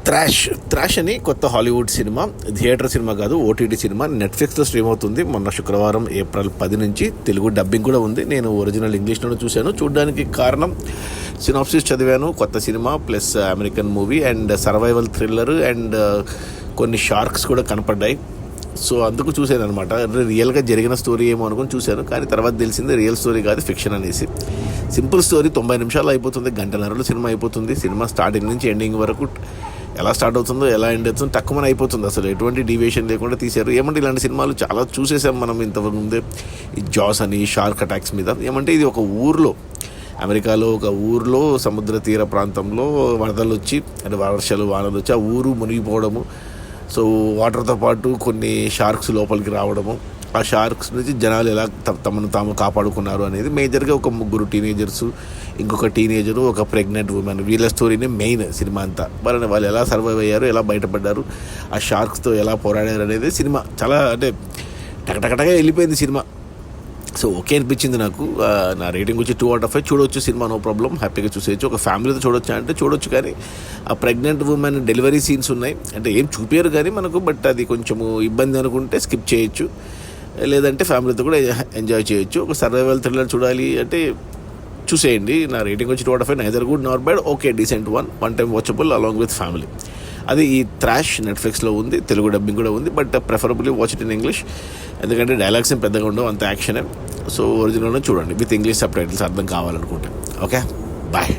Thrash అని కొత్త Hollywood cinema, theatre cinema కాదు, ఓటీటీ సినిమా. నెట్ఫ్లిక్స్లో స్ట్రీమ్ అవుతుంది. మొన్న శుక్రవారం ఏప్రిల్ 10 నుంచి తెలుగు డబ్బింగ్ కూడా ఉంది. నేను ఒరిజినల్ ఇంగ్లీష్లోనే చూశాను. చూడడానికి కారణం సినాప్సిస్ చదివాను. కొత్త cinema plus American movie and survival thriller and కొన్ని షార్క్స్ కూడా కనపడ్డాయి. సో అందుకు చూశాను అనమాట. రియల్గా జరిగిన స్టోరీ ఏమో అనుకుని చూశాను, కానీ తర్వాత తెలిసింది రియల్ స్టోరీ కాదు, ఫిక్షన్ అనేసి. సింపుల్ స్టోరీ, 90 నిమిషాలు అయిపోతుంది, గంటన్నరలో సినిమా అయిపోతుంది. సినిమా స్టార్టింగ్ నుంచి ఎండింగ్ వరకు ఎలా స్టార్ట్ అవుతుందో ఎలా ఎండ్ అవుతుందో తక్కువ అయిపోతుంది. అసలు ఎటువంటి డీవియేషన్ లేకుండా తీశారు. ఏమంటే ఇలాంటి సినిమాలు చాలా చూసేసాం మనం ఇంతకుముందే, ఈ జాస్ అని, షార్క్ అటాక్స్ మీద. ఏమంటే ఇది ఒక ఊర్లో, అమెరికాలో ఒక ఊర్లో సముద్ర తీర ప్రాంతంలో వరదలు వచ్చి, అంటే వర్షాలు వానలు వచ్చి ఆ ఊరు మునిగిపోవడము. సో వాటర్తో పాటు కొన్ని షార్క్స్ లోపలికి రావడము, ఆ షార్క్స్ నుంచి జనాలు ఎలా తమను తాము కాపాడుకున్నారు అనేది మేజర్గా. ఒక 3 టీనేజర్సు, ఇంకొక టీనేజరు, ఒక ప్రెగ్నెంట్ ఉమెన్, వీళ్ళ స్టోరీనే మెయిన్ సినిమా అంతా. వాళ్ళు ఎలా సర్వైవ్ అయ్యారు, ఎలా బయటపడ్డారు, ఆ షార్క్స్తో ఎలా పోరాడారు అనేది సినిమా. చాలా అంటే టకటకటగా వెళ్ళిపోయింది సినిమా. సో ఓకే అనిపించింది నాకు. నా రేటింగ్ వచ్చి 2/5. చూడవచ్చు సినిమా, నో ప్రాబ్లం, హ్యాపీగా చూసేయచ్చు. ఒక ఫ్యామిలీతో చూడొచ్చు అంటే చూడొచ్చు, కానీ ఆ ప్రెగ్నెంట్ ఉమెన్ డెలివరీ సీన్స్ ఉన్నాయి అంటే ఏం చూపారు కానీ మనకు, బట్ అది కొంచెము ఇబ్బంది అనుకుంటే స్కిప్ చేయొచ్చు, లేదంటే ఫ్యామిలీతో కూడా ఎంజాయ్ చేయొచ్చు. ఒక సర్వైవల్ థ్రిల్లర్ చూడాలి అంటే చూసేయండి. నా రేటింగ్ వచ్చి 2/5. Neither good not bad, okay, decent one time watchable along with family. అది ఈ త్రాష్ నెట్ఫ్లిక్స్లో ఉంది, తెలుగు డబ్బింగ్ కూడా ఉంది, but preferably watch it in English. ఎందుకంటే డైలాగ్స్ ఏం పెద్దగా ఉండవు, అంత యాక్షనే. సో ఒరిజినల్గా చూడండి విత్ ఇంగ్లీష్ సబ్ టైటిల్స్ అర్థం కావాలనుకుంటే. Okay, bye.